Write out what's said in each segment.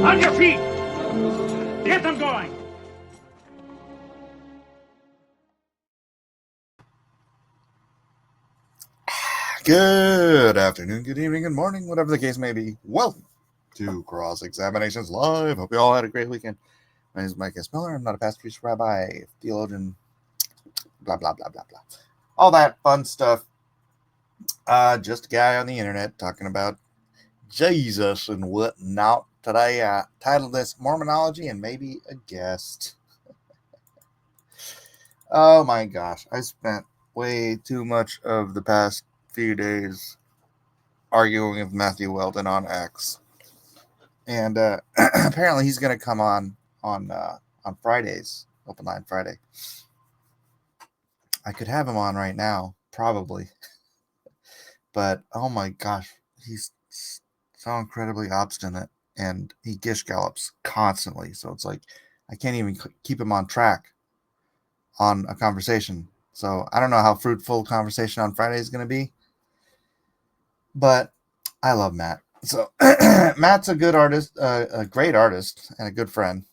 On your feet! Get them going! Good afternoon, good evening, good morning, whatever the case may be. Welcome to Cross Examinations Live. Hope you all had a great weekend. My name is Mike S. Miller. I'm not a pastor, priest, rabbi, theologian, blah, blah, blah, blah, blah. All that fun stuff. Just a guy on the internet talking about Jesus and whatnot. Today I titled this Mormonology and maybe a guest. Oh my gosh, I spent way too much of the past few days arguing with Matthew Weldon on X, and apparently he's going to come on Fridays, Open Line Friday. I could have him on right now, probably, but oh my gosh, he's so incredibly obstinate, and he gish gallops constantly. So it's like I can't even keep him on track on a conversation. So I don't know how fruitful conversation on Friday is going to be, but I love Matt. So Matt's a good artist, a great artist, and a good friend.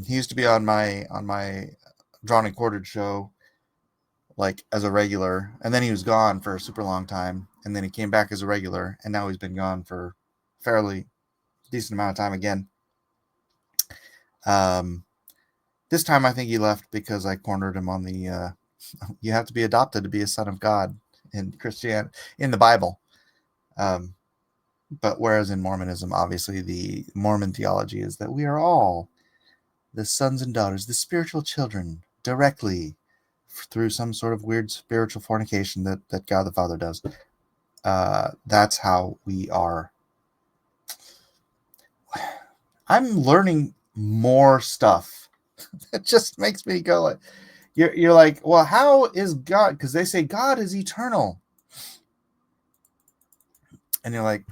He used to be on my Drawn and Quartered show, like as a regular, and then he was gone for a super long time, and then he came back as a regular, and now he's been gone for a fairly decent amount of time again. This time I think he left because I cornered him on the you have to be adopted to be a son of God in Christianity, in the Bible. But whereas in Mormonism, obviously the Mormon theology is that we are all the sons and daughters, the spiritual children, directly through some sort of weird spiritual fornication that God the Father does. That's how we are. I'm learning more stuff. It just makes me go like, you're like, well, how is God? Because they say God is eternal. And you're like,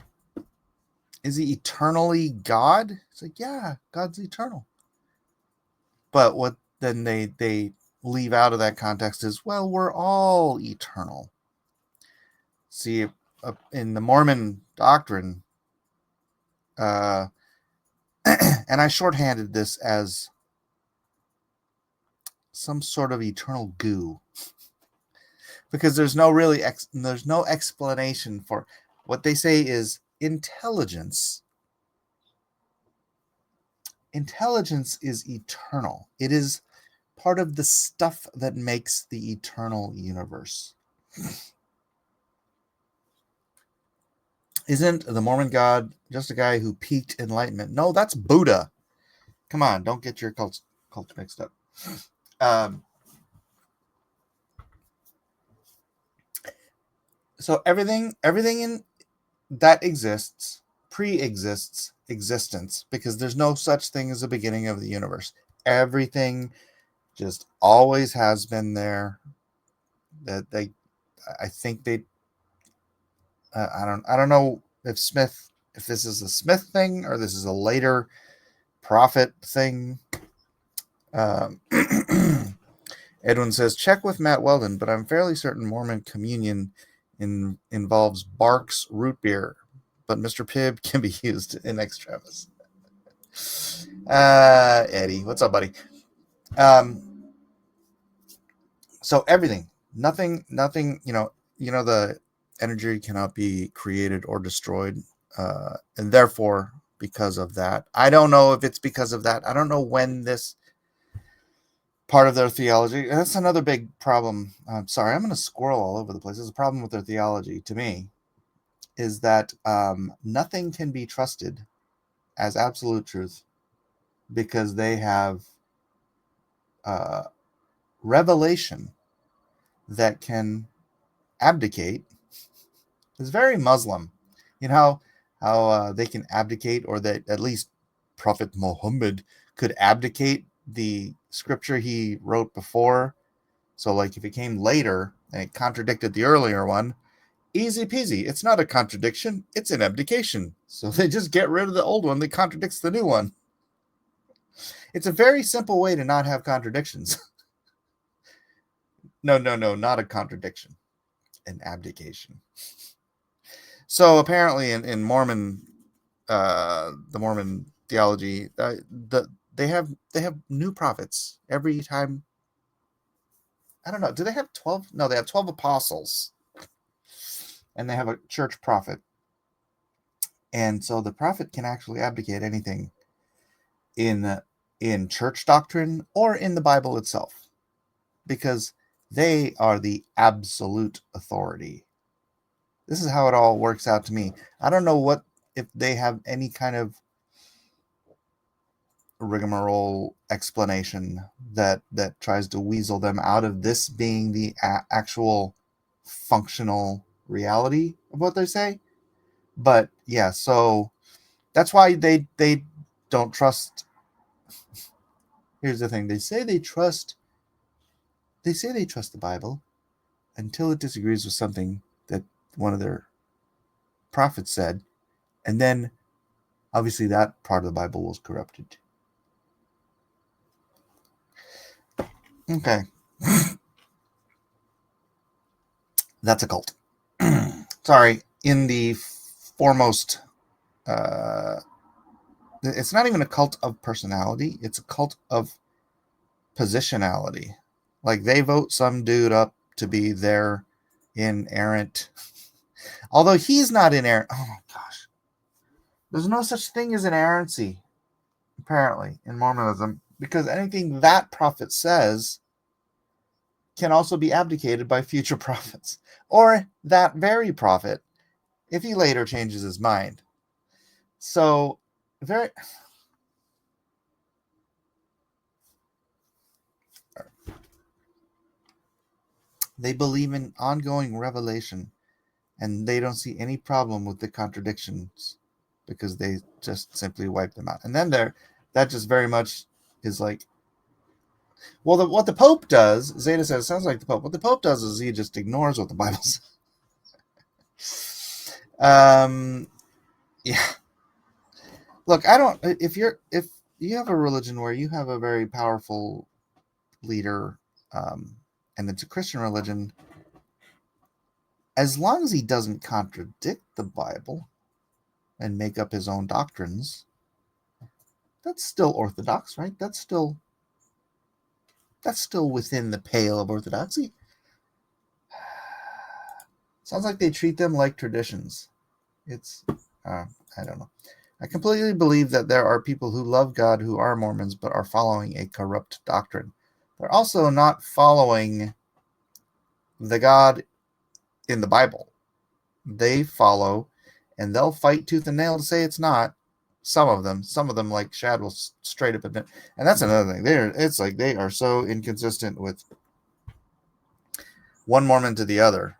is he eternally God? It's like, yeah, God's eternal. But what then they leave out of that context is, well, we're all eternal. See, in the Mormon doctrine, and I shorthanded this as some sort of eternal goo, because there's no explanation for what they say is intelligence. Intelligence is eternal. It is part of the stuff that makes the eternal universe. Isn't the Mormon God just a guy who peaked enlightenment? No, that's Buddha. Come on, don't get your cults mixed up. So everything in that exists pre-exists existence, because there's no such thing as a beginning of the universe. Everything just always has been there. That I think I don't know if this is a Smith thing or this is a later prophet thing. Edwin says, check with Matt Weldon, but I'm fairly certain Mormon communion involves Barks root beer, but Mr. Pibb can be used in extremis. Eddie, what's up, buddy? So everything, nothing, the energy cannot be created or destroyed, and therefore, because of that, I don't know if it's because of that. I don't know when this part of their theology. That's another big problem. I'm sorry, I'm going to squirrel all over the place. There's a problem with their theology, to me, is that nothing can be trusted as absolute truth because they have revelation that can abdicate. It's very Muslim. You know how they can abdicate, or that at least Prophet Muhammad could abdicate the scripture he wrote before. So like if it came later and it contradicted the earlier one, Easy peasy. It's not a contradiction. It's an abdication. So they just get rid of the old one that contradicts the new one. It's a very simple way to not have contradictions. No, not a contradiction. An abdication. So apparently in Mormon, the Mormon theology, they have new prophets every time. I don't know. Do they have 12? No, they have 12 apostles. And they have a church prophet. And so the prophet can actually abdicate anything in church doctrine or in the Bible itself, because they are the absolute authority. This is how it all works out to me. I don't know if they have any kind of rigmarole explanation that tries to weasel them out of this being the actual functional reality of what they say. But yeah, so that's why they don't trust. Here's the thing: they say they trust the Bible until it disagrees with something that one of their prophets said, and then obviously that part of the Bible was corrupted. Okay. That's a cult. Sorry, in the foremost, it's not even a cult of personality, it's a cult of positionality. Like, they vote some dude up to be their inerrant, although he's not inerrant. Oh my gosh. There's no such thing as inerrancy, apparently, in Mormonism, because anything that prophet says can also be abdicated by future prophets, or that very prophet, if he later changes his mind. So, they believe in ongoing revelation, and they don't see any problem with the contradictions because they just simply wipe them out. And then that just very much is like, well, what the Pope does, Zeta says, sounds like the Pope. What the Pope does is he just ignores what the Bible says. Yeah. Look, if you have a religion where you have a very powerful leader, and it's a Christian religion, as long as he doesn't contradict the Bible and make up his own doctrines, that's still orthodox, right? That's still within the pale of orthodoxy. Sounds like they treat them like traditions. It's, I don't know. I completely believe that there are people who love God who are Mormons but are following a corrupt doctrine. They're also not following the God in the Bible. They follow, and they'll fight tooth and nail to say it's not. Some of them, like Shad, will straight up admit. And that's another thing. It's like they are so inconsistent with one Mormon to the other.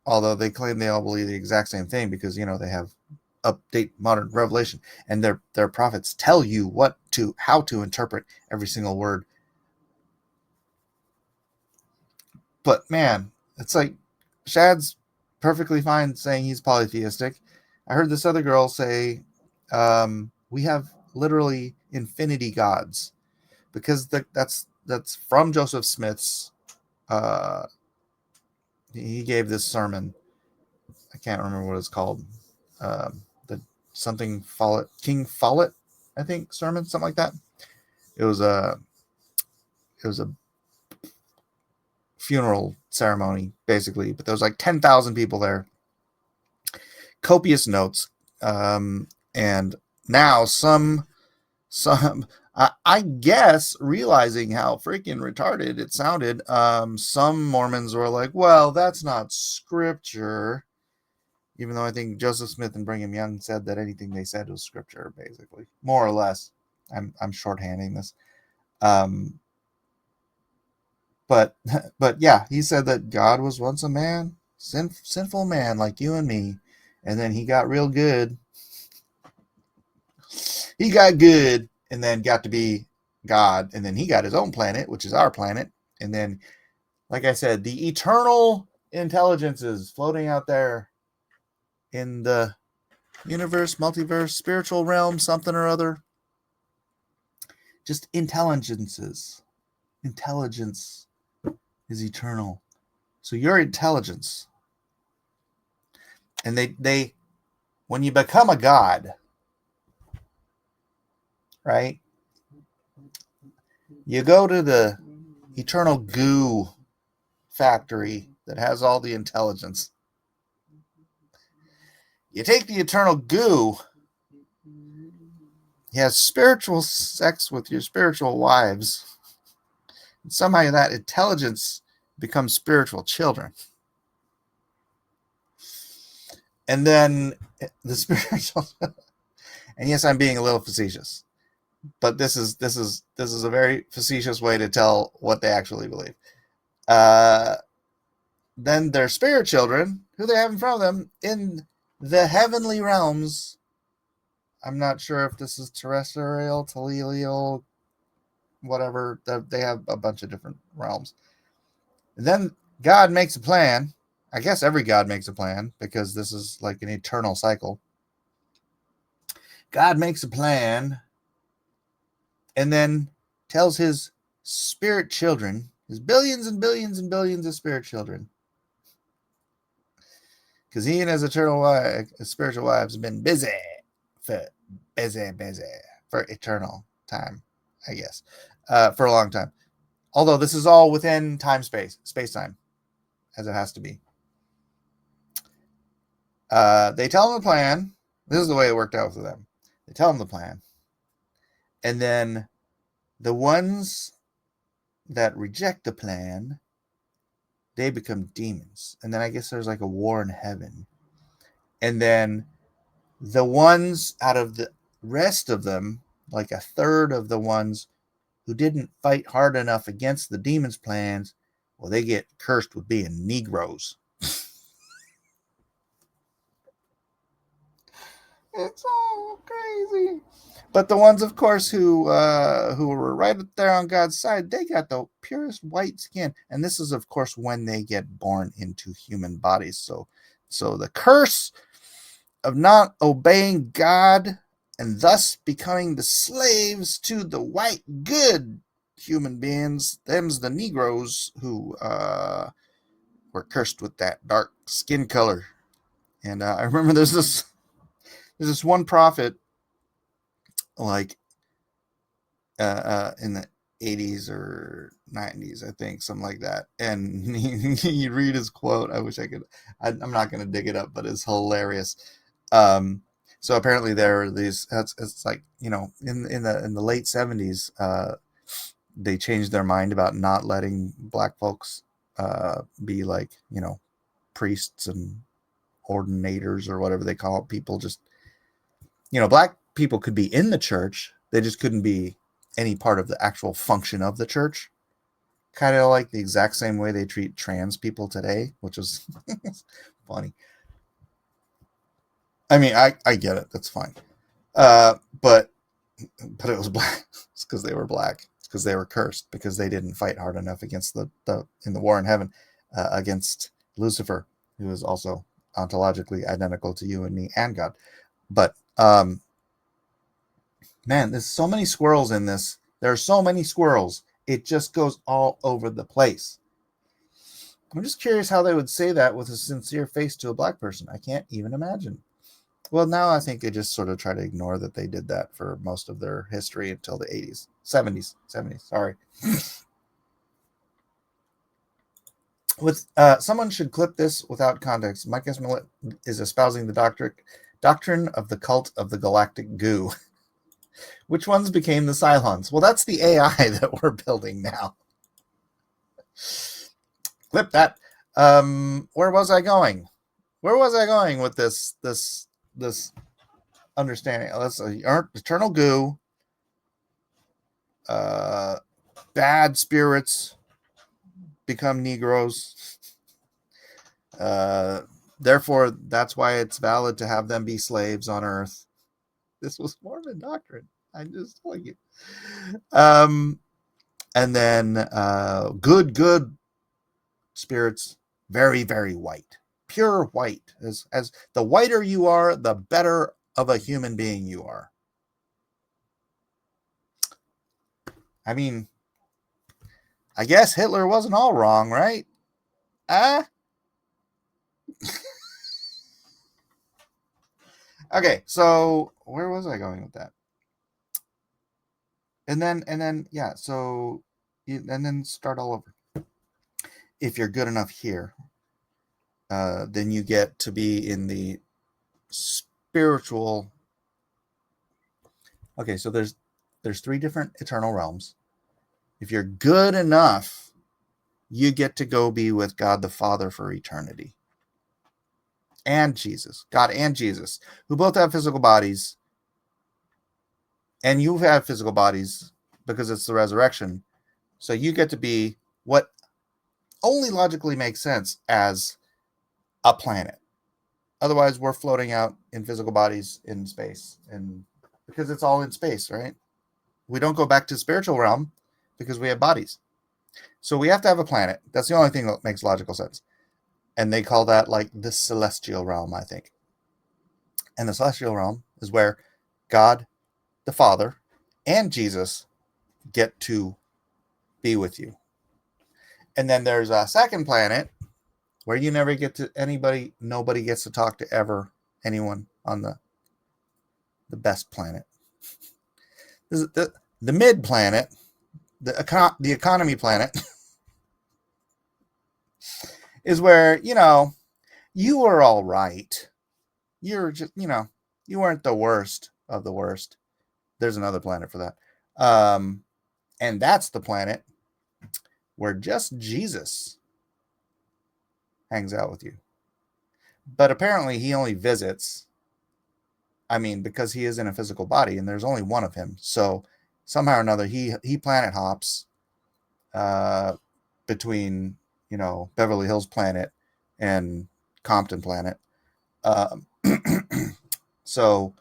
Although they claim they all believe the exact same thing because, they have update modern revelation, and their prophets tell you how to interpret every single word. But man, it's like Shad's perfectly fine saying he's polytheistic. I heard this other girl say, we have literally infinity gods, because that's from Joseph Smith's. He gave this sermon. I can't remember what it's called. The something Follett, King Follett, I think, sermon, something like that. It was a funeral ceremony, basically, but there was like 10,000 people there, copious notes, and now some I guess, realizing how freaking retarded it sounded, some Mormons were like, well, that's not scripture, even though I think Joseph Smith and Brigham Young said that anything they said was scripture, basically, more or less. I'm shorthanding this. But yeah, he said that God was once a man, sinful man like you and me, and then he got real good. He got good, and then got to be God, and then he got his own planet, which is our planet, and then, like I said, the eternal intelligences floating out there in the universe, multiverse, spiritual realm, something or other. Just intelligences. Intelligence is eternal. So your intelligence. And they when you become a god, right? You go to the eternal goo factory that has all the intelligence. You take the eternal goo, you have spiritual sex with your spiritual wives, and somehow that intelligence becomes spiritual children. And then the spiritual and yes, I'm being a little facetious, but this is a very facetious way to tell what they actually believe. Then their spirit children, who they have in front of them in the heavenly realms. I'm not sure if this is terrestrial, telestial, whatever. They have a bunch of different realms. And then God makes a plan. I guess every God makes a plan because this is like an eternal cycle. God makes a plan and then tells his spirit children, his billions and billions and billions of spirit children, because he and his spiritual wives have been busy for eternal time, I guess, for a long time. Although this is all within space time, as it has to be. They tell him the plan. This is the way it worked out for them. They tell him the plan. And then the ones that reject the plan, they become demons. And then I guess there's like a war in heaven. And then the ones out of the rest of them, like a third of the ones who didn't fight hard enough against the demons' plans, well, they get cursed with being Negroes. It's all crazy. But the ones, of course, who were right up there on God's side, they got the purest white skin. And this is, of course, when they get born into human bodies. So the curse of not obeying God and thus becoming the slaves to the white good human beings, them's the Negroes who were cursed with that dark skin color. And I remember there's this one prophet, like in the 80s or 90s, I think, something like that. And you read his quote. I wish I could. I'm not going to dig it up, but it's hilarious. So apparently there are these. It's like, in the late 70s, they changed their mind about not letting black folks be like priests and ordinators or whatever they call it. People just black people could be in the church. They just couldn't be any part of the actual function of the church. Kind of like the exact same way they treat trans people today, which is funny. I mean, I get it. That's fine. But it was black. It's because they were black. It's because they were cursed because they didn't fight hard enough against in the war in heaven against Lucifer, who is also ontologically identical to you and me and God. But man, there's so many squirrels in this. There are so many squirrels. It just goes all over the place. I'm just curious how they would say that with a sincere face to a black person. I can't even imagine. Well, now I think they just sort of try to ignore that they did that for most of their history until the 80s, 70s, sorry. With someone should clip this without context. Mike Esmolette is espousing the doctrine of the cult of the galactic goo. Which ones became the Cylons? Well, that's the AI that we're building now. Clip that. Where was I going? Where was I going with this understanding? Let's eternal goo. Bad spirits become Negroes. Therefore, that's why it's valid to have them be slaves on Earth. This was Mormon doctrine. I'm just telling you. And then good spirits Very, very white. Pure white. As the whiter you are, the better of a human being you are. I mean, I guess Hitler wasn't all wrong, right? Ah. Okay, so where was I going with that? And then yeah, so and then start all over. If you're good enough here, then you get to be in the spiritual. Okay, so there's three different eternal realms. If you're good enough, you get to go be with God the Father for eternity. And Jesus, God and Jesus, who both have physical bodies, and you have physical bodies because it's the resurrection. So you get to be what only logically makes sense as a planet. Otherwise, we're floating out in physical bodies in space, and because it's all in space, right? We don't go back to spiritual realm because we have bodies. So we have to have a planet. That's the only thing that makes logical sense. And they call that like the celestial realm, I think. And the celestial realm is where God, the Father, and Jesus get to be with you. And then there's a second planet where you never get to nobody gets to talk to anyone on the best planet. This is the mid planet, the economy planet, is where, you were all right. You're just, you weren't the worst of the worst. There's another planet for that. And that's the planet where just Jesus hangs out with you. But apparently he only visits. I mean, because he is in a physical body and there's only one of him. So somehow or another, he planet hops between, Beverly Hills planet and Compton planet. Um, so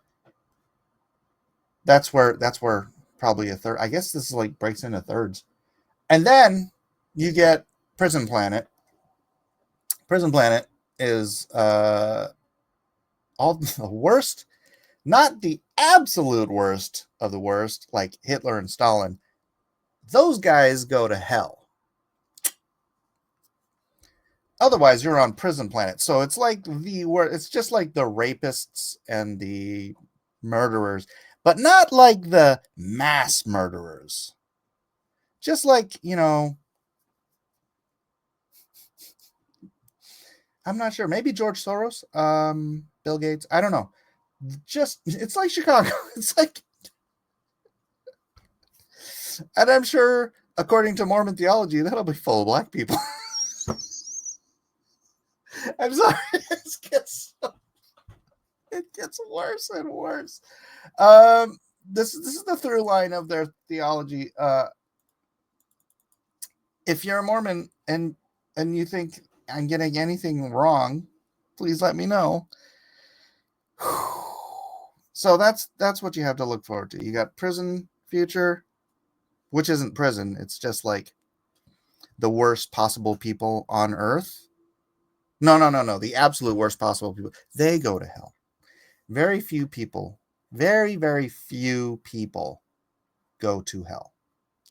that's where probably a third. I guess this is like breaks into thirds, and then you get Prison Planet. Prison Planet is all the worst, not the absolute worst of the worst, like Hitler and Stalin. Those guys go to hell. Otherwise, you're on Prison Planet. So it's like it's just like the rapists and the murderers, but not like the mass murderers. Just like, I'm not sure. Maybe George Soros, Bill Gates. I don't know. Just it's like Chicago. It's like, and I'm sure, according to Mormon theology, that'll be full of black people. I'm sorry. It gets worse and worse. This is the through line of their theology. If you're a Mormon and you think I'm getting anything wrong, please let me know. So that's what you have to look forward to. You got prison future, which isn't prison. It's just like the worst possible people on earth. No. The absolute worst possible people. They go to hell. Very few people, very, very few people go to hell.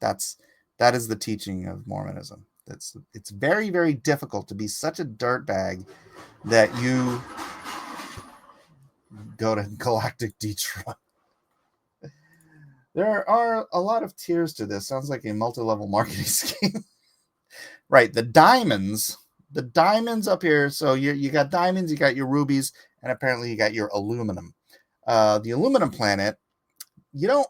That is the teaching of Mormonism. It's very, very difficult to be such a dirtbag that you go to Galactic Detroit. There are a lot of tiers to this. Sounds like a multi-level marketing scheme. Right, the diamonds up here. So you got diamonds, you got your rubies, and apparently you got your aluminum. The aluminum planet,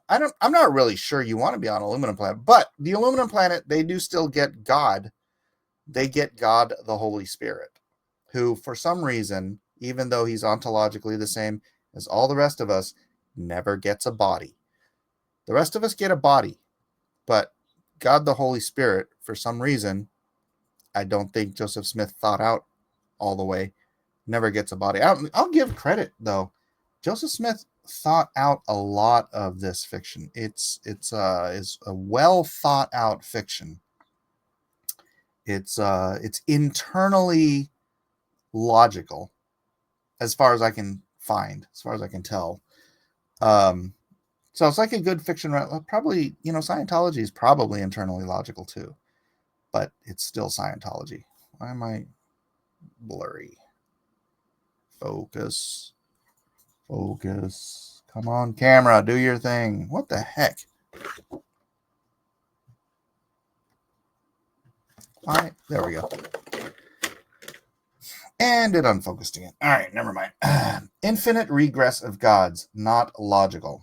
I'm not really sure you want to be on aluminum planet, but the aluminum planet, they do still get God. They get God, the Holy Spirit, who for some reason, even though he's ontologically the same as all the rest of us, never gets a body. The rest of us get a body, but God, the Holy Spirit, for some reason, I don't think Joseph Smith thought out all the way, never gets a body. I'll give credit though. Joseph Smith thought out a lot of this fiction. It's a well thought out fiction, It's internally logical, as far as I can find, as far as I can tell. So it's like a good fiction. Probably, Scientology is probably internally logical too, but it's still Scientology. Why am I blurry? Focus. Focus. Come on, camera, do your thing. What the heck? All right, there we go. And it unfocused again. All right, never mind. Infinite regress of gods, not logical.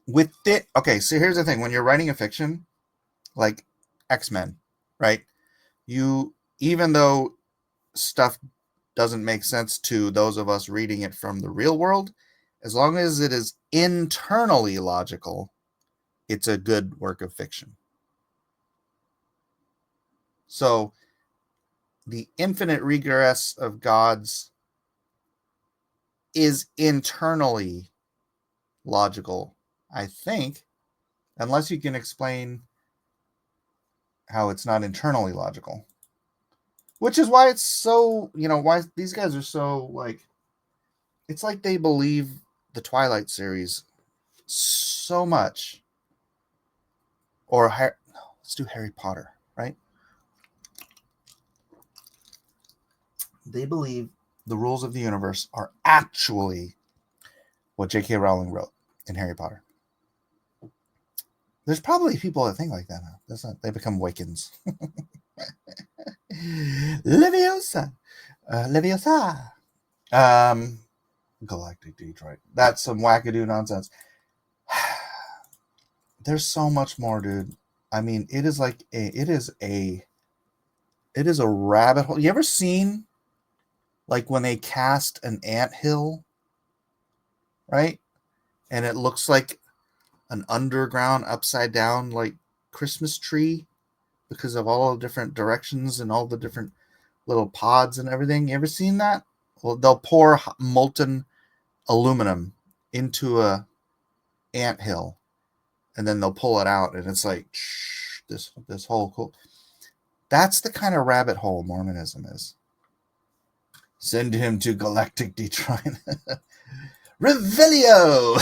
With it, okay, so here's the thing. When you're writing a fiction, like X-Men, right? Even though stuff doesn't make sense to those of us reading it from the real world, as long as it is internally logical, it's a good work of fiction. So the infinite regress of gods is internally logical, I think, unless you can explain how it's not internally logical. Which is why it's so, why these guys are so, like, it's like they believe the Twilight series so much. Or, let's do Harry Potter, right? They believe the rules of the universe are actually what J.K. Rowling wrote in Harry Potter. There's probably people that think like that now. That's not, they become Wiccans. Leviosa. Leviosa. Galactic Detroit. That's some wackadoo nonsense. There's so much more, dude. I mean, it is a rabbit hole. You ever seen, like, when they cast an anthill, right? And it looks like an underground, upside down, like, Christmas tree because of all the different directions and all the different little pods and everything. You ever seen that? Well, they'll pour molten aluminum into a anthill, and then they'll pull it out, and it's like this whole cool. That's the kind of rabbit hole Mormonism is. Send him to Galactic Detroit. Revelio.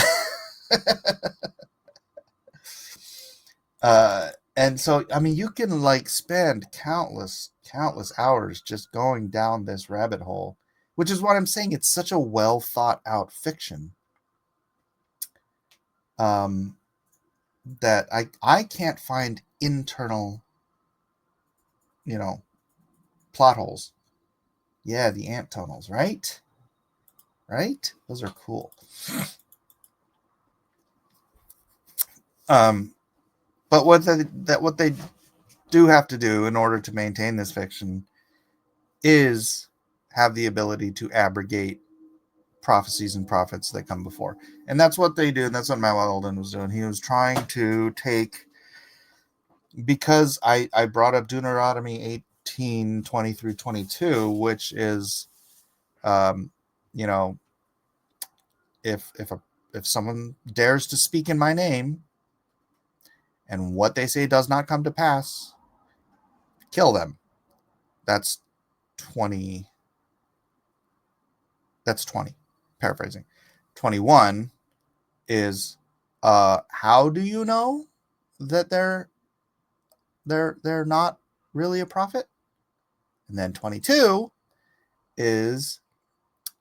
And so, I mean, you can, like, spend countless hours just going down this rabbit hole, which is what I'm saying. It's such a well thought out fiction. That I can't find internal, plot holes. Yeah, the ant tunnels, right? Right? Those are cool. But what they do have to do in order to maintain this fiction is have the ability to abrogate prophecies and prophets that come before. And that's what they do. And that's what Matt Weldon was doing. He was trying to take, because I brought up Deuteronomy 18:20 through 22, which is, if someone dares to speak in my name and what they say does not come to pass, kill them. That's 20. That's 20. Paraphrasing. 21 is, how do you know that they're not really a prophet? And then 22 is,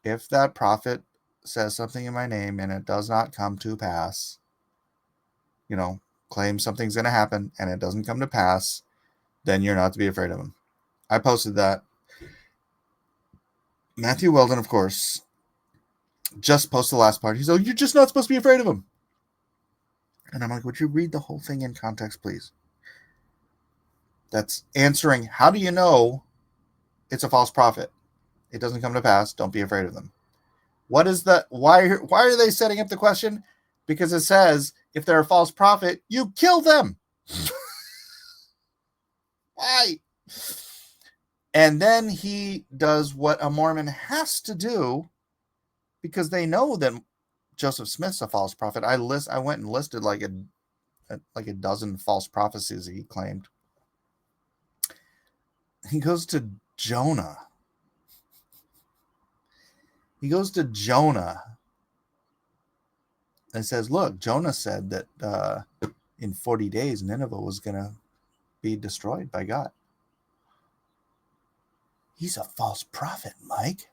if that prophet says something in my name and it does not come to pass, claims something's going to happen and it doesn't come to pass, then you're not to be afraid of him. I posted that. Matthew Weldon, of course, just posted the last part. He's like, you're just not supposed to be afraid of him. And I'm like, would you read the whole thing in context, please? That's answering, how do you know it's a false prophet? It doesn't come to pass. Don't be afraid of them. What is the, why are they setting up the question? Because it says, if they're a false prophet, you kill them. Why? And then he does what a Mormon has to do, because they know that Joseph Smith's a false prophet. I went and listed like a dozen false prophecies he claimed. He goes to Jonah. He goes to Jonah and says, look, Jonah said that in 40 days, Nineveh was going to be destroyed by God. He's a false prophet, Mike.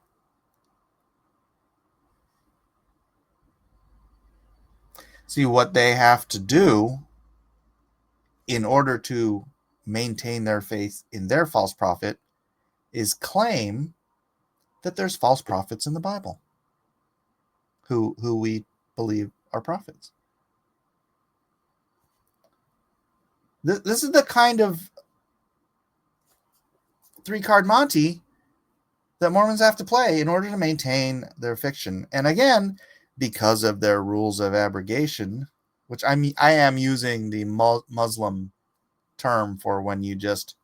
See, what they have to do in order to maintain their faith in their false prophet is claim that there's false prophets in the Bible who we believe are prophets. This is the kind of 3-card Monty that Mormons have to play in order to maintain their fiction. And again, because of their rules of abrogation, which I am using the Muslim term for when you just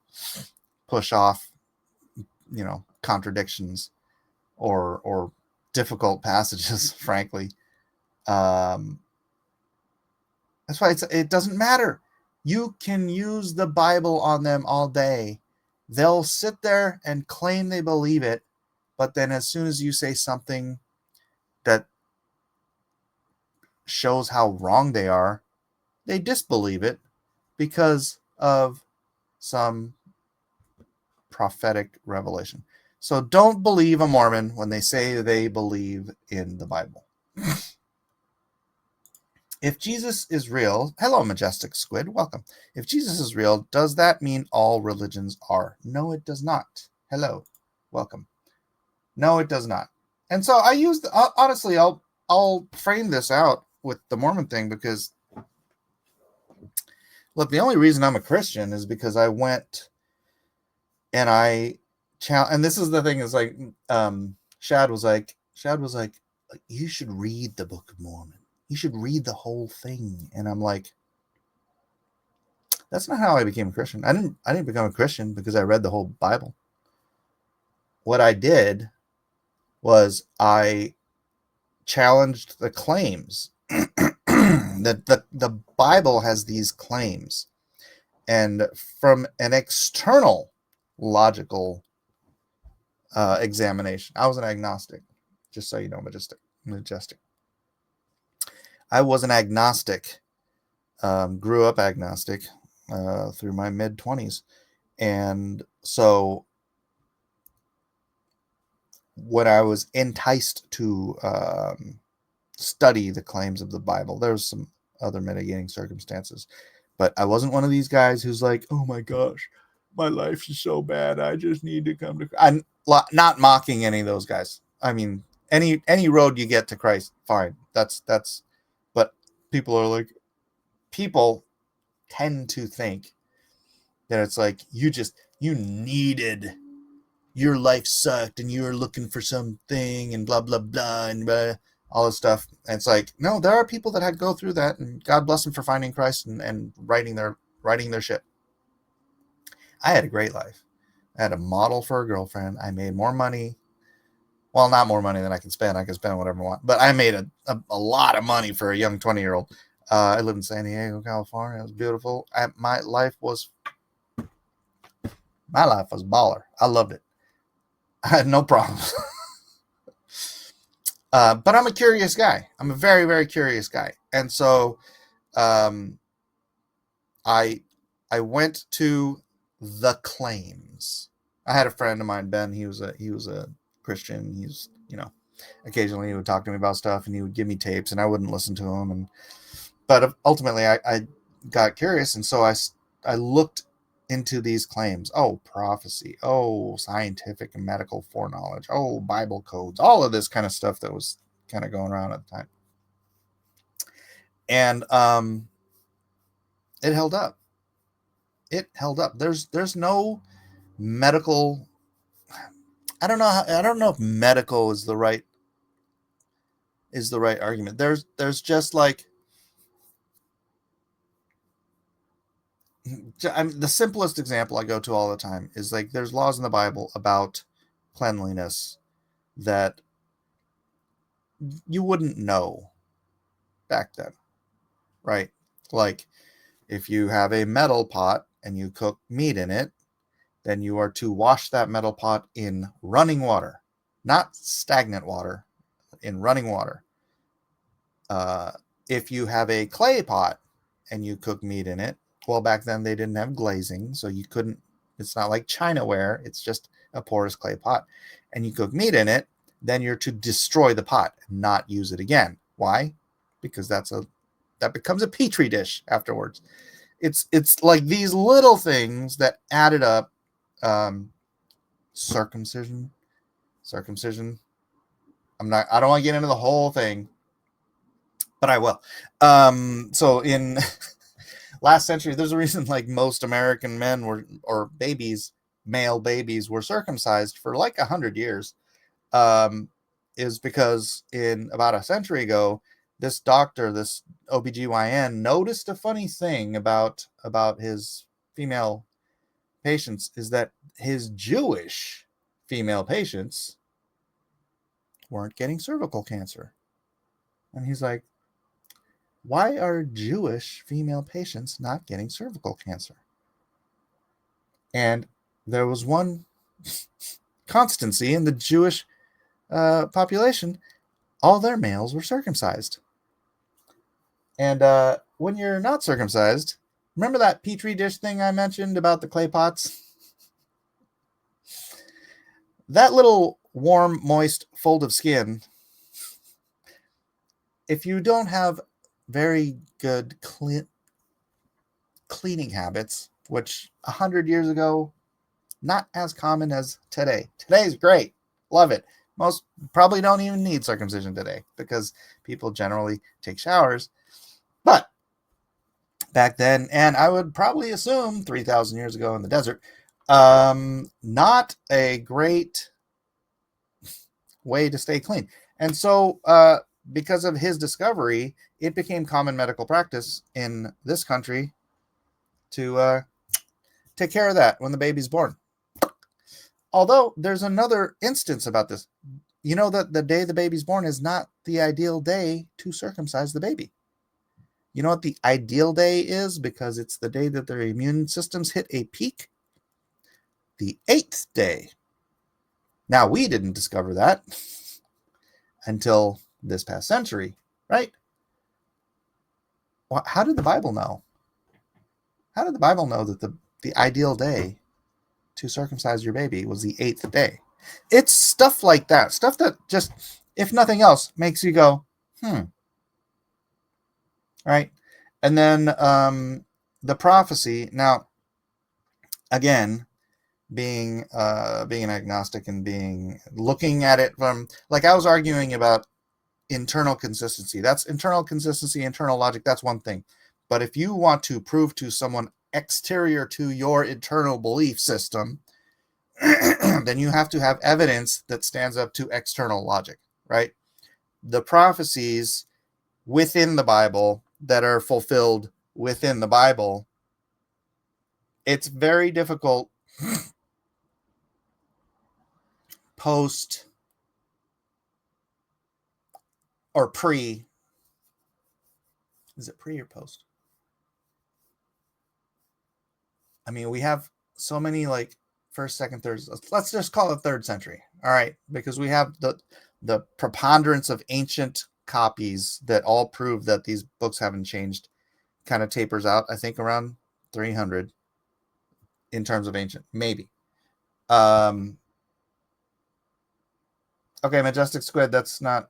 push off, contradictions or difficult passages, frankly. That's why it doesn't matter. You can use the Bible on them all day. They'll sit there and claim they believe it, but then as soon as you say something that shows how wrong they are, they disbelieve it because of some prophetic revelation. So don't believe a Mormon when they say they believe in the Bible. If Jesus is real, hello, Majestic Squid, welcome. If Jesus is real, does that mean all religions are? No, it does not. Hello, welcome. No, it does not. And so I used, honestly, I'll frame this out with the Mormon thing because, look, the only reason I'm a Christian is because I went and and this is the thing is like, Shad was like, you should read the Book of Mormon. You should read the whole thing. And I'm like, that's not how I became a Christian. I didn't become a Christian because I read the whole Bible. What I did was I challenged the claims that the Bible has these claims. And from an external logical examination, I was an agnostic, just so you know, Majestic. I was an agnostic, grew up agnostic through my mid-20s. And so when I was enticed to study the claims of the Bible, there was some other mitigating circumstances. But I wasn't one of these guys who's like, oh my gosh, my life is so bad, I just need to come to Christ. I'm not mocking any of those guys. I mean, any road you get to Christ, fine. That's but people tend to think that it's like you needed, your life sucked and you were looking for something and blah blah blah and blah, all this stuff. And it's like, no, there are people that had to go through that, and God bless them for finding Christ and writing their shit. I had a great life. I had a model for a girlfriend. I made more money. Well, not more money than I can spend. I can spend whatever I want. But I made a lot of money for a young 20-year-old. I lived in San Diego, California. It was beautiful. My life was baller. I loved it. I had no problems. But I'm a curious guy. I'm a very, very curious guy. And so I went to the claims. I had a friend of mine, Ben. He was a Christian. He's, occasionally he would talk to me about stuff and he would give me tapes and I wouldn't listen to him. But ultimately I got curious. And so I looked into these claims. Oh, prophecy. Oh, scientific and medical foreknowledge. Oh, Bible codes. All of this kind of stuff that was kind of going around at the time. And it held up. There's no medical. I don't know if medical is the right argument. There's just like, I mean, the simplest example I go to all the time is like there's laws in the Bible about cleanliness that you wouldn't know back then, right? Like if you have a metal pot and you cook meat in it, then you are to wash that metal pot in running water, not stagnant water, in running water. If you have a clay pot and you cook meat in it, well, back then they didn't have glazing, so you couldn't, it's not like Chinaware, it's just a porous clay pot, and you cook meat in it, then you're to destroy the pot, not use it again. Why? Because that becomes a petri dish afterwards. It's like these little things that added up. Circumcision. I don't want to get into the whole thing, but I will. So in last century, there's a reason like most American men were, or babies, male babies were circumcised for like 100 years. Is because in about a century ago, this doctor, this OBGYN, noticed a funny thing about his female patients, is that his Jewish female patients weren't getting cervical cancer. And he's like, why are Jewish female patients not getting cervical cancer? And there was one constancy in the Jewish population. All their males were circumcised. And when you're not circumcised, remember that petri dish thing I mentioned about the clay pots? That little warm, moist fold of skin, if you don't have very good cleaning habits, which 100 years ago, not as common as today. Today's great. Love it. Most probably don't even need circumcision today because people generally take showers. But back then, and I would probably assume 3,000 years ago in the desert, not a great way to stay clean. And so because of his discovery, it became common medical practice in this country to take care of that when the baby's born. Although there's another instance about this. You know that the day the baby's born is not the ideal day to circumcise the baby. You know what the ideal day is? Because it's the day that their immune systems hit a peak. The 8th day. Now, we didn't discover that until this past century, right? Well, how did the Bible know? How did the Bible know that the ideal day to circumcise your baby was the 8th day? It's stuff like that. Stuff that just, if nothing else, makes you go, right? And then the prophecy. Now, again, being an agnostic and looking at it from, like I was arguing about internal consistency. That's internal consistency, internal logic. That's one thing. But if you want to prove to someone exterior to your internal belief system, then you have to have evidence that stands up to external logic, right? The prophecies within the Bible that are fulfilled within the Bible, it's very difficult post or pre. Is it pre or post? I mean, we have so many like first, second, third. Let's just call it 3rd century. All right, because we have the preponderance of ancient copies that all prove that these books haven't changed. Kind of tapers out, I think, around 300 in terms of ancient, maybe. Okay, Majestic Squid. That's not.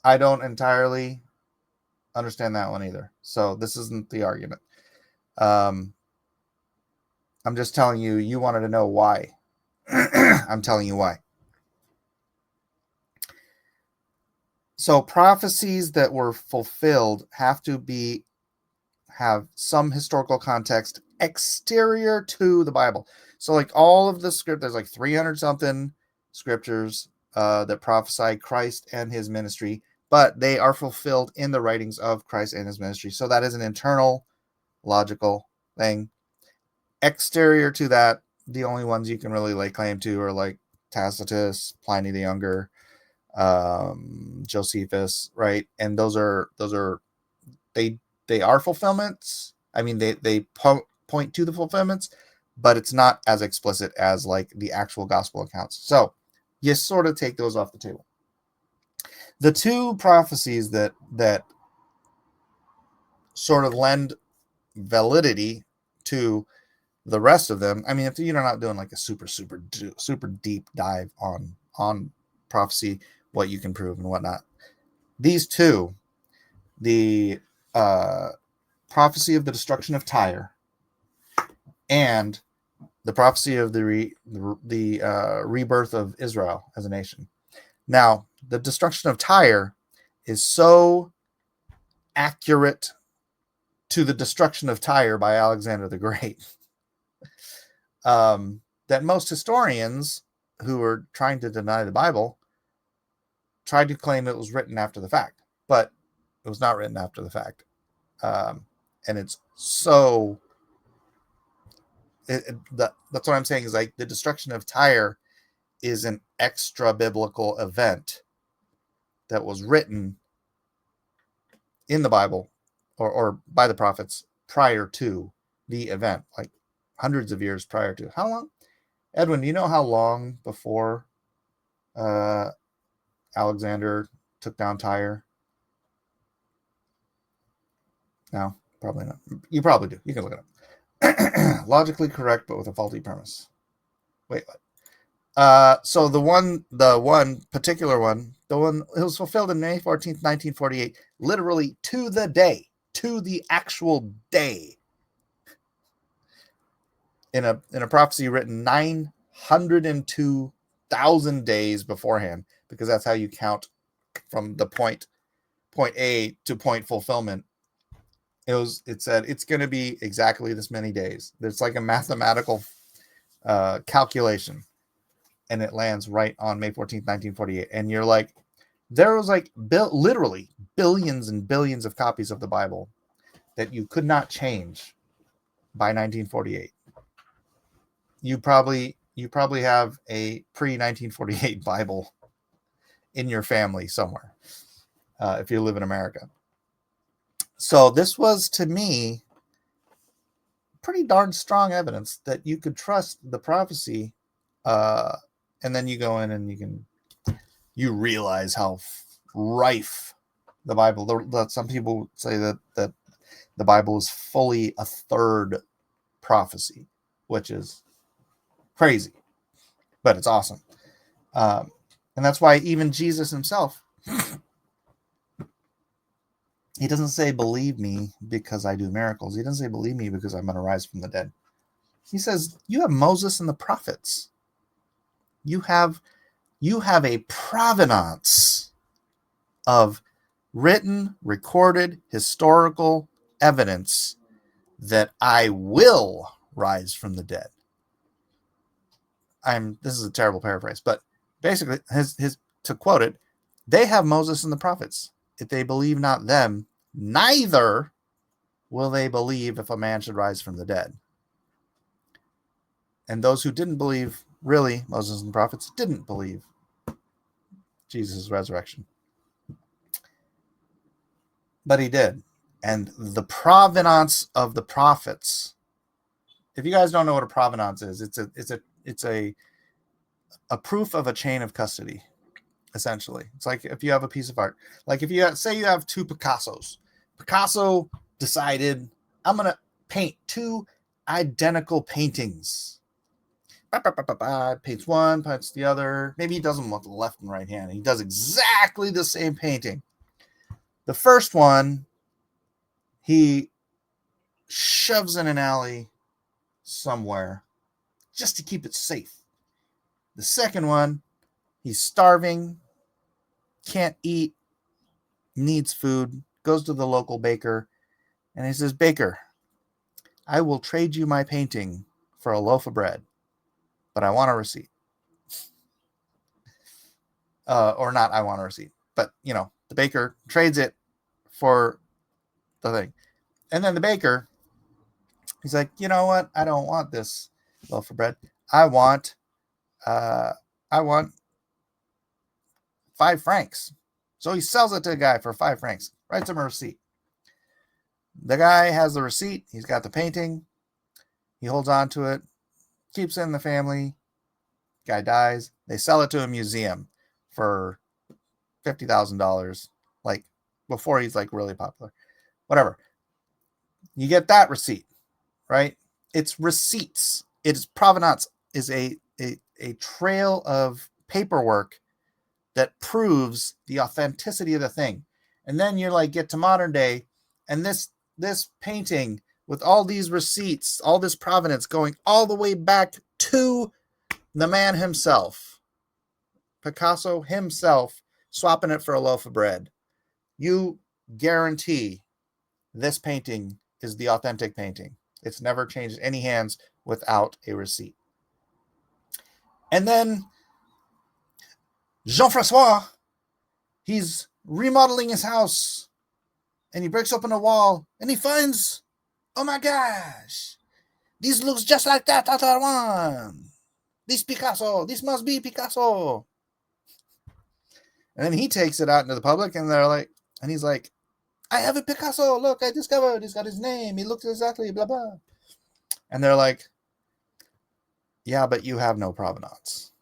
I don't entirely understand that one either. So this isn't the argument. I'm just telling you, you wanted to know why. I'm telling you why. So prophecies that were fulfilled have to have some historical context exterior to the Bible. So like all of the script, there's like 300 something scriptures that prophesy Christ and his ministry, but they are fulfilled in the writings of Christ and his ministry. So that is an internal logical thing. Exterior to that, the only ones you can really lay claim to are like Tacitus, Pliny the Younger, Josephus, right? And those are they are fulfillments. I mean, they point to the fulfillments, but it's not as explicit as like the actual gospel accounts. So you sort of take those off the table. The two prophecies that sort of lend validity to the rest of them. I mean, if you're not doing like a super deep dive on prophecy, what you can prove and whatnot, these two, the prophecy of the destruction of Tyre and the prophecy of the rebirth of Israel as a nation. Now, the destruction of Tyre is so accurate to the destruction of Tyre by Alexander the Great that most historians who are trying to deny the Bible tried to claim it was written after the fact, but it was not written after the fact. And it's so that's what I'm saying is like the destruction of Tyre is an extra biblical event that was written in the Bible or by the prophets prior to the event, like hundreds of years prior to. How long? Edwin, do you know how long before Alexander took down Tyre? No, probably not. You probably do. You can look it up. Logically correct, but with a faulty premise. Wait, what? So the one particular one, the one it was fulfilled in May 14th, 1948, literally to the day, to the actual day. In a prophecy written 902,000 days beforehand, because that's how you count from the point A to point fulfillment. It said it's going to be exactly this many days. It's like a mathematical calculation, and it lands right on May 14th, 1948. And you're like, there was like literally billions and billions of copies of the Bible that you could not change by 1948. You probably have a pre-1948 Bible in your family somewhere, if you live in America. So this was, to me, pretty darn strong evidence that you could trust the prophecy, and then you go in and you realize how rife the Bible. That some people say that the Bible is fully a third prophecy, which is crazy, but it's awesome. And that's why even Jesus himself, he doesn't say, believe me because I do miracles. He doesn't say, believe me because I'm going to rise from the dead. He says, you have Moses and the prophets. You have a provenance of written, recorded, historical evidence that I will rise from the dead. This is a terrible paraphrase, but basically his to quote it, they have Moses and the prophets. If they believe not them, neither will they believe if a man should rise from the dead. And those who didn't believe, really, Moses and the prophets didn't believe Jesus' resurrection. But he did. And the provenance of the prophets, if you guys don't know what a provenance is, it's a proof of a chain of custody, essentially. It's like if you have a piece of art, like if you say you have two Picassos. Picasso decided, I'm going to paint two identical paintings. Paints one, paints the other. Maybe he does them with the left and right hand. He does exactly the same painting. The first one, he shoves in an alley somewhere just to keep it safe. The second one, he's starving, can't eat, needs food, goes to the local baker, and he says, Baker, I will trade you my painting for a loaf of bread, but I want a receipt. Or not, I want a receipt. But, the baker trades it for the thing. And then the baker, he's like, you know what? I don't want this loaf of bread. I want 5 francs. So he sells it to a guy for 5 francs, writes him a receipt. The guy has the receipt. He's got the painting. He holds on to it. keeps it in the family. Guy dies. They sell it to a museum for $50,000, like before he's like really popular. Whatever. You get that receipt, right? It's receipts. It's provenance is a trail of paperwork that proves the authenticity of the thing. And then you're like, get to modern day, and this painting with all these receipts, all this provenance going all the way back to the man himself, Picasso himself, swapping it for a loaf of bread. You guarantee this painting is the authentic painting. It's never changed any hands without a receipt. And then Jean-Francois, he's remodeling his house, and he breaks open a wall, and he finds, oh my gosh, this looks just like that other one. This Picasso, this must be Picasso. And then he takes it out into the public, and they're like, and he's like, I have a Picasso. Look, I discovered. He's got his name. He looks exactly blah blah. And they're like, yeah, but you have no provenance.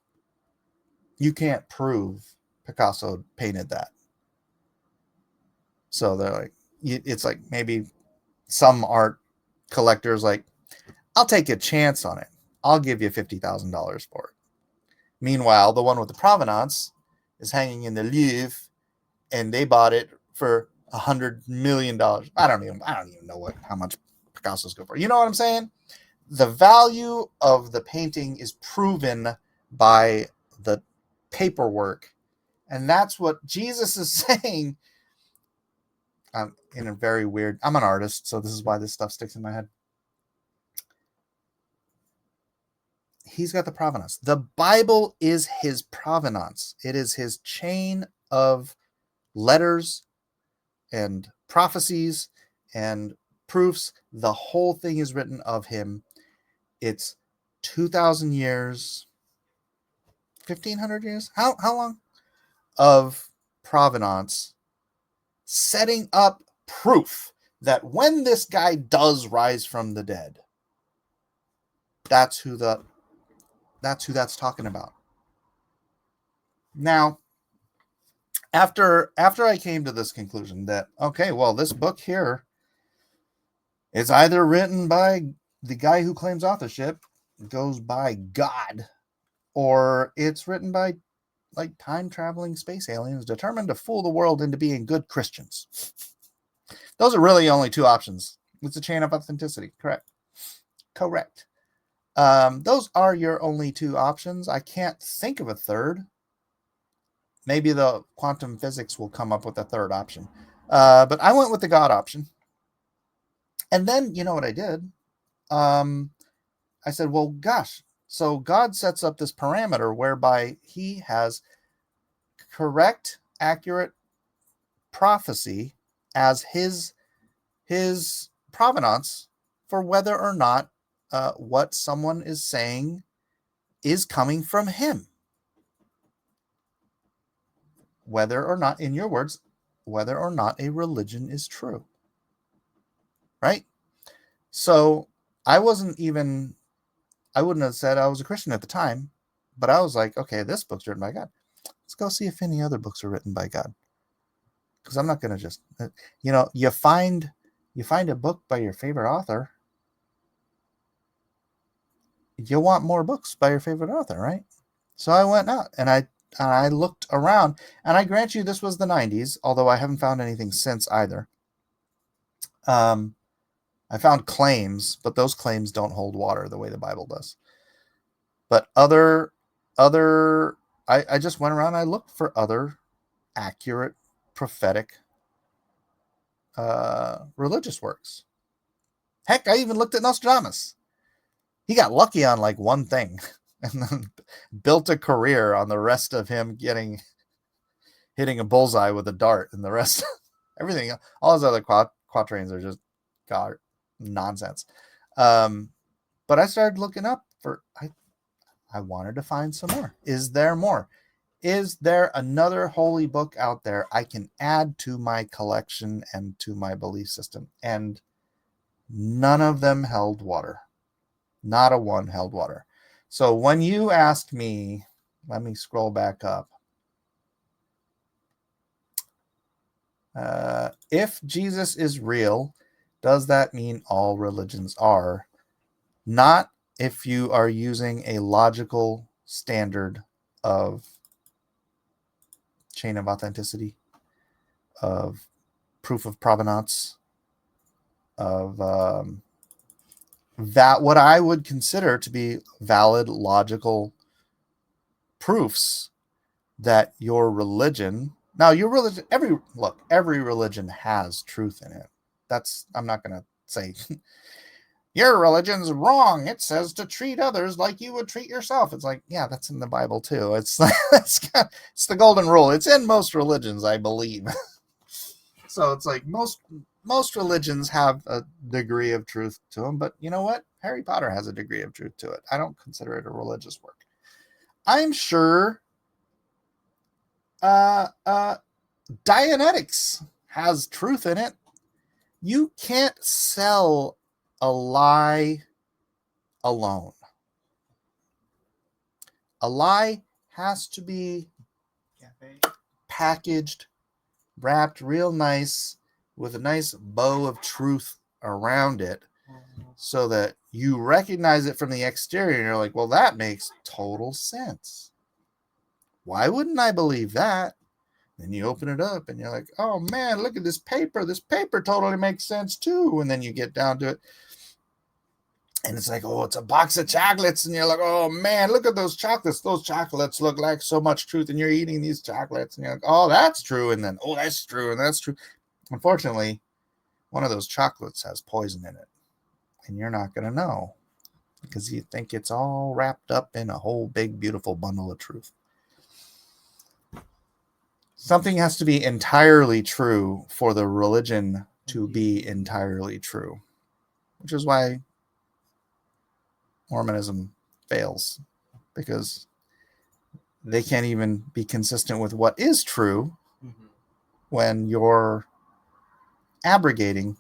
You can't prove Picasso painted that. So they're like, it's like maybe some art collectors like, I'll take a chance on it. I'll give you $50,000 for it. Meanwhile, the one with the provenance is hanging in the Louvre, and they bought it for $100 million. I don't even know how much Picasso's good for. You know what I'm saying? The value of the painting is proven by the paperwork, and that's what Jesus is saying. I'm an artist, so this is why this stuff sticks in my head. He's got the provenance. The Bible is his provenance. It is his chain of letters and prophecies and proofs. The whole thing is written of him. It's 2,000 years, 1,500 years. How long of provenance, setting up proof that when this guy does rise from the dead, that's who that's talking about. Now, after I came to this conclusion that, okay, well, this book here is either written by the guy who claims authorship, goes by God, or it's written by like time traveling space aliens determined to fool the world into being good Christians. Those are really only two options. It's a chain of authenticity. Correct. Those are your only two options. I can't think of a third. Maybe the quantum physics will come up with a third option. But I went with the God option. And then, you know what I did? I said, well, gosh, so God sets up this parameter whereby he has correct, accurate prophecy as his provenance for whether or not what someone is saying is coming from him. Whether or not, in your words, whether or not a religion is true. Right? So I wouldn't have said I was a Christian at the time, but I was like, okay, this book's written by God. Let's go see if any other books are written by God. Because I'm not going to just, you find a book by your favorite author, you want more books by your favorite author, right? So I went out and I looked around, and I grant you this was the 90s, although I haven't found anything since either. I found claims, but those claims don't hold water the way the Bible does. But I just went around and I looked for other accurate prophetic religious works. Heck, I even looked at Nostradamus. He got lucky on like one thing and then built a career on the rest of him hitting a bullseye with a dart, and the rest, everything, all his other quatrains are just nonsense. But I started looking up for, I wanted to find some more. Is there more? Is there another holy book out there I can add to my collection and to my belief system? And none of them held water. Not a one held water. So when you ask me, let me scroll back up. If Jesus is real, does that mean all religions are? Not if you are using a logical standard of chain of authenticity, of proof of provenance, of that what I would consider to be valid logical proofs that your religion, now your religion, every religion has truth in it. That's, I'm not going to say your religion's wrong, it says to treat others like you would treat yourself. It's like, yeah, that's in the Bible too. It's it's the golden rule. It's in most religions, I believe. So it's like most religions have a degree of truth to them, but you know what? Harry Potter has a degree of truth to it. I don't consider it a religious work. I'm sure Dianetics has truth in it. You can't sell a lie alone. A lie has to be packaged, wrapped real nice with a nice bow of truth around it so that you recognize it from the exterior and you're like, well, that makes total sense. Why wouldn't I believe that? Then you open it up and you're like, oh man, look at this paper. This paper totally makes sense too. And then you get down to it and it's like, oh, it's a box of chocolates. And you're like, oh man, look at those chocolates. Those chocolates look like so much truth. And you're eating these chocolates and you're like, oh, that's true. And then, oh, that's true. And that's true. Unfortunately, one of those chocolates has poison in it. And you're not going to know because you think it's all wrapped up in a whole big, beautiful bundle of truth. Something has to be entirely true for the religion to be entirely true, which is why Mormonism fails, because they can't even be consistent with what is true when you're abrogating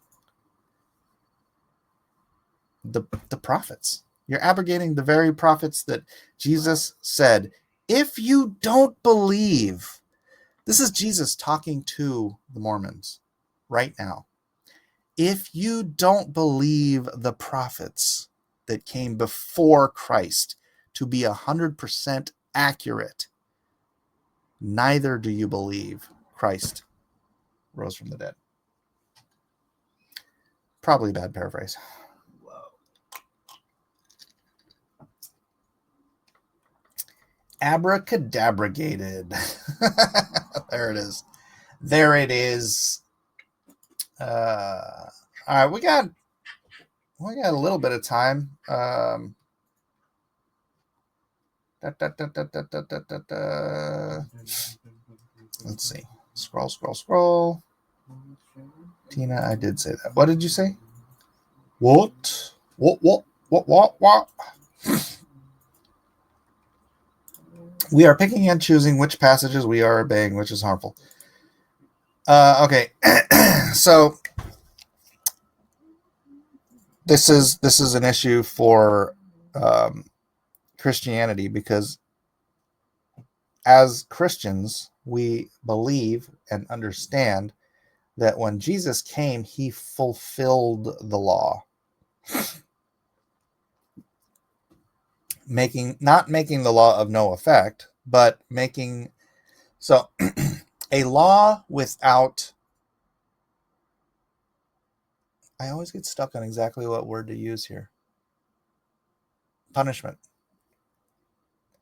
the prophets. You're abrogating the very prophets that Jesus said, if you don't believe, this is Jesus talking to the Mormons right now. If you don't believe the prophets that came before Christ to be 100% accurate, neither do you believe Christ rose from the dead. Probably a bad paraphrase. Abracadabragated. There it is. There it is. All right, we got a little bit of time. Let's see. Scroll. Tina, I did say that. What did you say? What? We are picking and choosing which passages we are obeying, which is harmful. Okay. So this is an issue for Christianity, because as Christians, we believe and understand that when Jesus came, he fulfilled the law. Not making the law of no effect, but making so a law without, I always get stuck on exactly what word to use here. Punishment.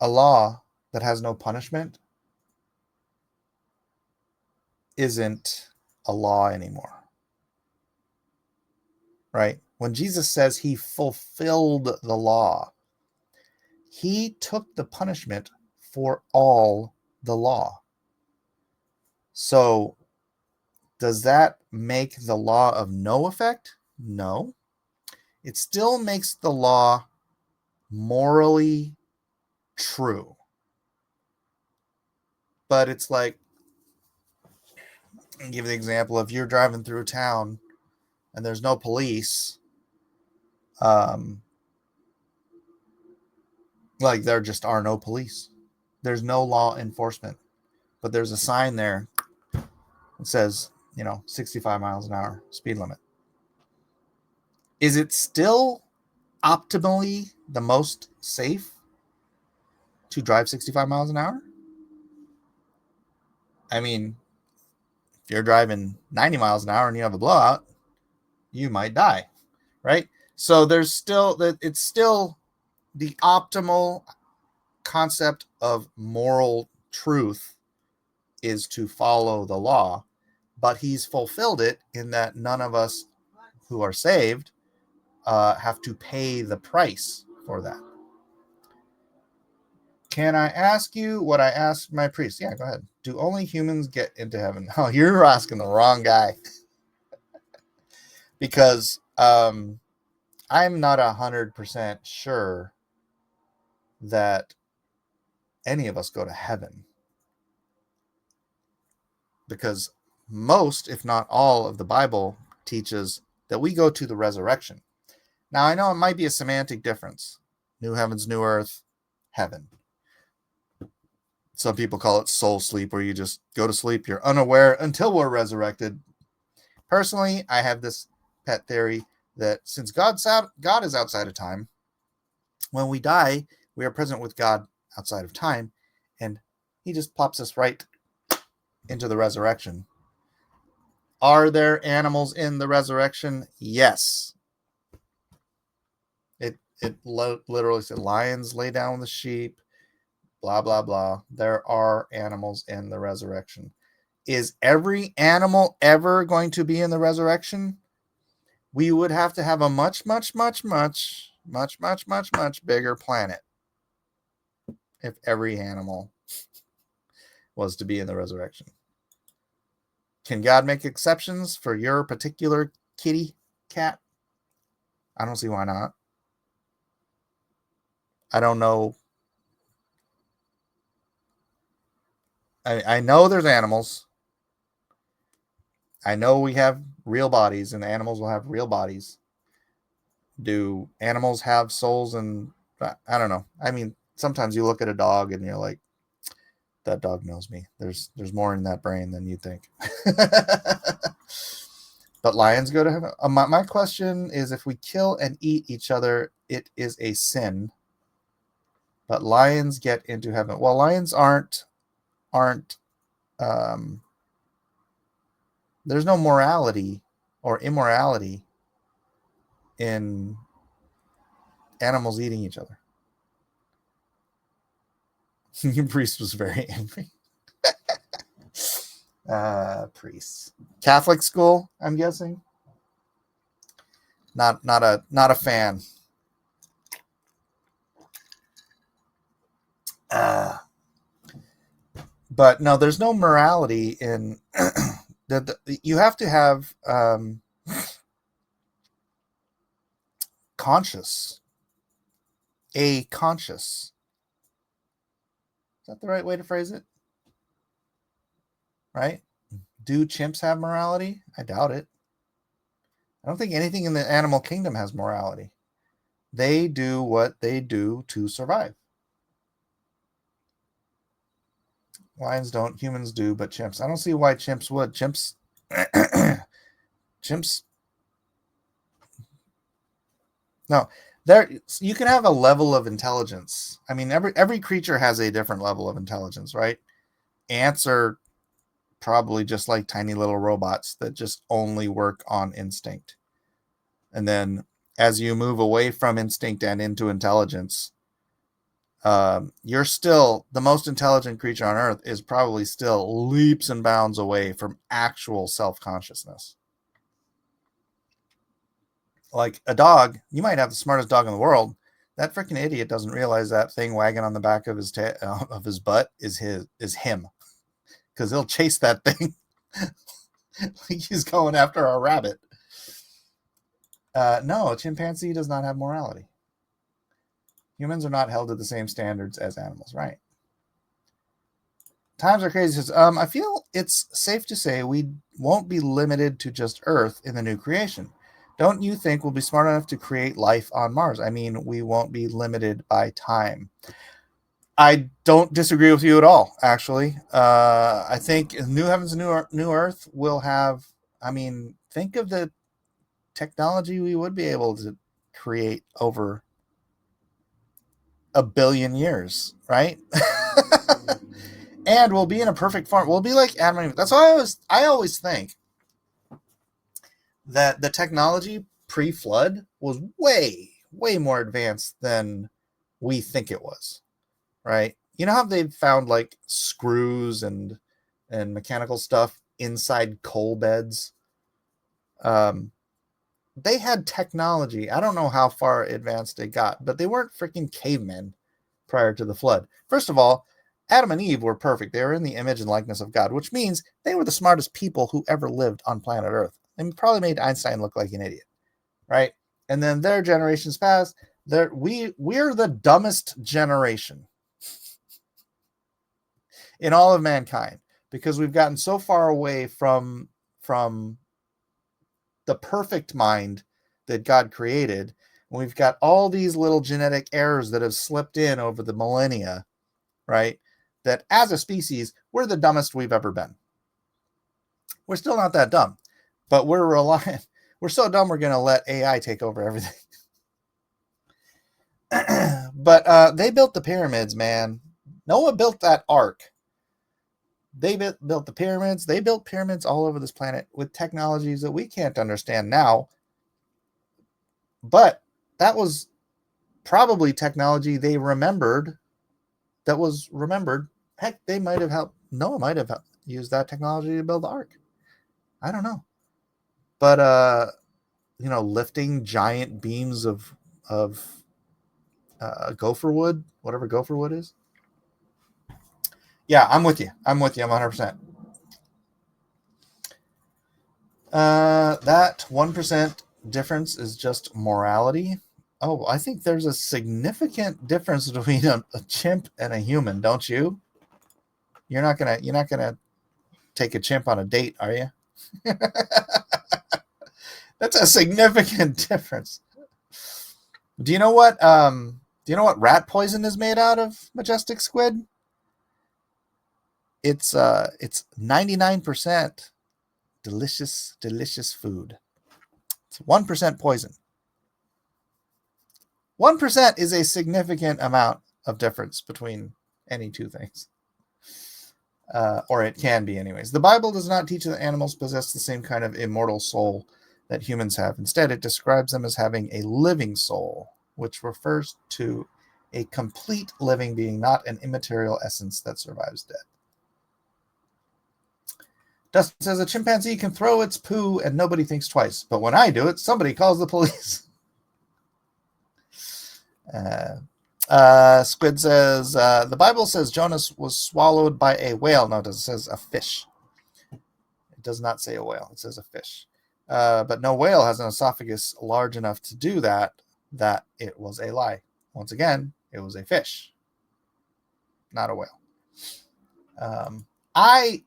A law that has no punishment isn't a law anymore. Right? When Jesus says he fulfilled the law, he took the punishment for all the law. So, does that make the law of no effect? No. It still makes the law morally true. But it's like, I'll give you the example, if you're driving through town and there's no police, Like there just are no police. There's no law enforcement. But there's a sign there that says, 65 miles an hour speed limit. Is it still optimally the most safe to drive 65 miles an hour? I mean, if you're driving 90 miles an hour and you have a blowout, you might die, right? So there's still that it's still the optimal concept of moral truth is to follow the law, but he's fulfilled it in that none of us who are saved have to pay the price for that. Can I ask you what I asked my priest? Yeah, go ahead. Do only humans get into heaven? Oh, you're asking the wrong guy. Because I'm not 100% sure that any of us go to heaven. Because most, if not all, of the Bible teaches that we go to the resurrection. Now, I know it might be a semantic difference. New heavens, new earth, heaven. Some people call it soul sleep, where you just go to sleep, you're unaware until we're resurrected. Personally, I have this pet theory that since God is outside of time, when we die, we are present with God outside of time, and he just plops us right into the resurrection. Are there animals in the resurrection? Yes. It literally said lions lay down with the sheep, blah, blah, blah. There are animals in the resurrection. Is every animal ever going to be in the resurrection? We would have to have a much, much, much, much, much, much, much, much bigger planet if every animal was to be in the resurrection. Can God make exceptions for your particular kitty cat? I don't see why not. I don't know. I know there's animals. I know we have real bodies and animals will have real bodies. Do animals have souls? And I don't know. I mean, sometimes you look at a dog and you're like, that dog knows me. There's more in that brain than you think. But lions go to heaven. My question is, if we kill and eat each other, it is a sin. But lions get into heaven. Well, lions aren't. There's no morality or immorality in animals eating each other. Your priest was very angry. Priests. Catholic school, I'm guessing. Not a fan. But no, there's no morality in that. You have to have conscious. A conscious. Is that the right way to phrase it? Right? Do chimps have morality? I doubt it. I don't think anything in the animal kingdom has morality. They do what they do to survive. Lions don't, humans do, but chimps. I don't see why chimps would. Chimps. No, there you can have a level of intelligence. I mean, every creature has a different level of intelligence, right? Ants are probably just like tiny little robots that just only work on instinct. And then as you move away from instinct and into intelligence, you're still the most intelligent creature on earth is probably still leaps and bounds away from actual self-consciousness. Like a dog, you might have the smartest dog in the world. That freaking idiot doesn't realize that thing wagging on the back of his of his butt is him, because he'll chase that thing like he's going after a rabbit. No, a chimpanzee does not have morality. Humans are not held to the same standards as animals, right? Times are crazy. I feel it's safe to say we won't be limited to just Earth in the new creation. don't you think we'll be smart enough to create life on Mars? I mean, we won't be limited by time. I don't disagree with you at all, actually. I think New Heavens and New Earth will have, I mean, think of the technology we would be able to create over a billion years, right? And we'll be in a perfect form. We'll be like Adam and Eve. That's why I always think that the technology pre-flood was way more advanced than we think it was, right? You know how they've found like screws and mechanical stuff inside coal beds? Um, they had technology. I don't know how far advanced it got, but they weren't freaking cavemen prior to the flood. First of all, Adam and Eve were perfect. They were in the image and likeness of God, which means they were the smartest people who ever lived on planet Earth. And probably made Einstein look like an idiot, right? And then their generations passed. We're the dumbest generation in all of mankind because we've gotten so far away from the perfect mind that God created. And we've got all these little genetic errors that have slipped in over the millennia, right? That as a species, we're the dumbest we've ever been. We're still not that dumb, but we're reliant. We're so dumb we're going to let AI take over everything. But they built the pyramids, man. Noah built that ark. They built the pyramids. They built pyramids all over this planet with technologies that we can't understand now. But that was probably technology they remembered. That was remembered. Heck, they might have helped. Noah might have used that technology to build the ark. I don't know. But lifting giant beams of gopher wood, whatever gopher wood is. Yeah, I'm with you. I'm 100%. That 1% difference is just morality. Oh, I think there's a significant difference between a chimp and a human, don't you? You're not gonna take a chimp on a date, are you? That's a significant difference. Do you know what rat poison is made out of, Majestic Squid? It's 99% delicious food. It's 1% poison. 1% is a significant amount of difference between any two things. Or it can be anyways. The Bible does not teach that animals possess the same kind of immortal soul that humans have. Instead, it describes them as having a living soul, which refers to a complete living being, not an immaterial essence that survives death. Dustin says a chimpanzee can throw its poo and nobody thinks twice, but when I do it, somebody calls the police. Squid says the Bible says Jonas was swallowed by a whale. No, it says a fish. It does not say a whale. It says a fish. But no whale has an esophagus large enough to do that. That it was a lie. Once again, it was a fish, not a whale. I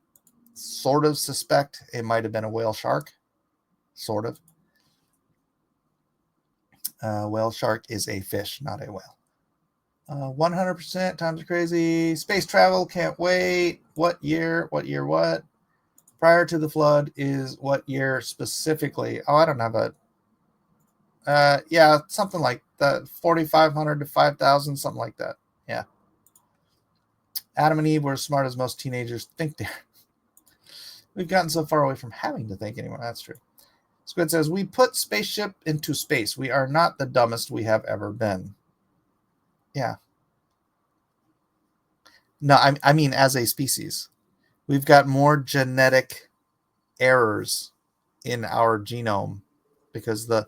sort of suspect it might have been a whale shark. Sort of. Whale shark is a fish, not a whale. 100% times are crazy. Space travel, can't wait. What year? What year? What? Prior to the flood is what year specifically? Oh, I don't have a. Yeah, something like that. 4,500 to 5,000, something like that. Yeah. Adam and Eve were as smart as most teenagers think they are. We've gotten so far away from having to think anymore. That's true. Squid says, we put spaceship into space. We are not the dumbest we have ever been. Yeah. No, I mean, as a species, we've got more genetic errors in our genome because the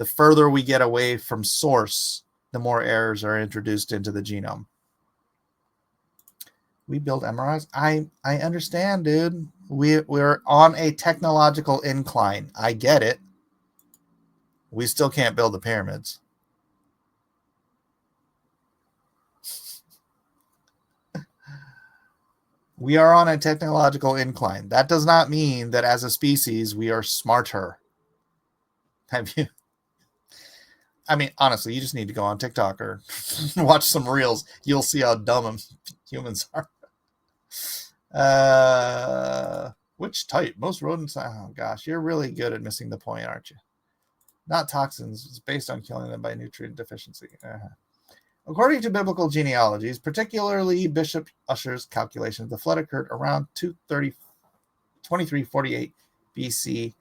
further we get away from source, the more errors are introduced into the genome. We build MRIs. I understand, dude. We're on a technological incline. I get it. We still can't build the pyramids. We are on a technological incline. That does not mean that as a species we are smarter. Have you? I mean, honestly, you just need to go on TikTok or watch some reels. You'll see how dumb humans are. Which type? Most rodents. Oh gosh, you're really good at missing the point, aren't you? Not toxins. It's based on killing them by nutrient deficiency. According to biblical genealogies, particularly Bishop Ussher's calculations, the flood occurred around 2348 BC.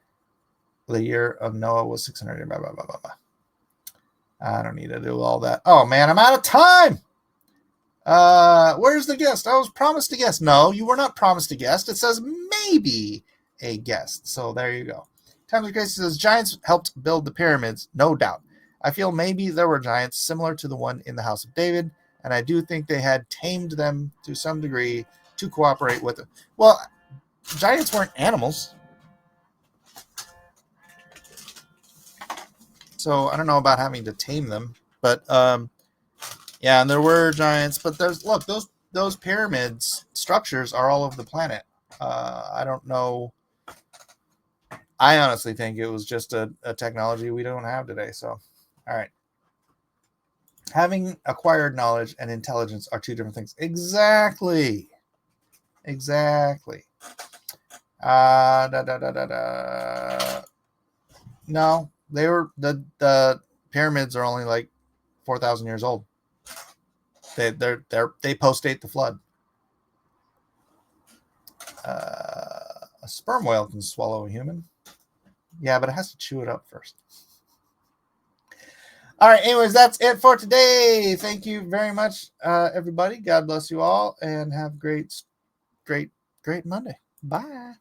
The year of Noah was 600. Blah, blah, blah, blah, blah. I don't need to do all that. Oh man, I'm out of time. Where's the guest? I was promised a guest. No, you were not promised a guest. It says maybe a guest. So there you go. Times of Grace says giants helped build the pyramids, no doubt. I feel maybe there were giants similar to the one in the House of David, and I do think they had tamed them to some degree to cooperate with them. Well, giants weren't animals. So I don't know about having to tame them, but yeah, and there were giants, but there's look, those pyramids structures are all over the planet. I don't know. I honestly think it was just a technology we don't have today. So, all right. Having acquired knowledge and intelligence are two different things. Exactly. No, they were the pyramids are only like 4,000 years old. They postdate the flood. A sperm whale can swallow a human. Yeah, but it has to chew it up first. All right. Anyways, that's it for today. Thank you very much, everybody. God bless you all, and have great Monday. Bye.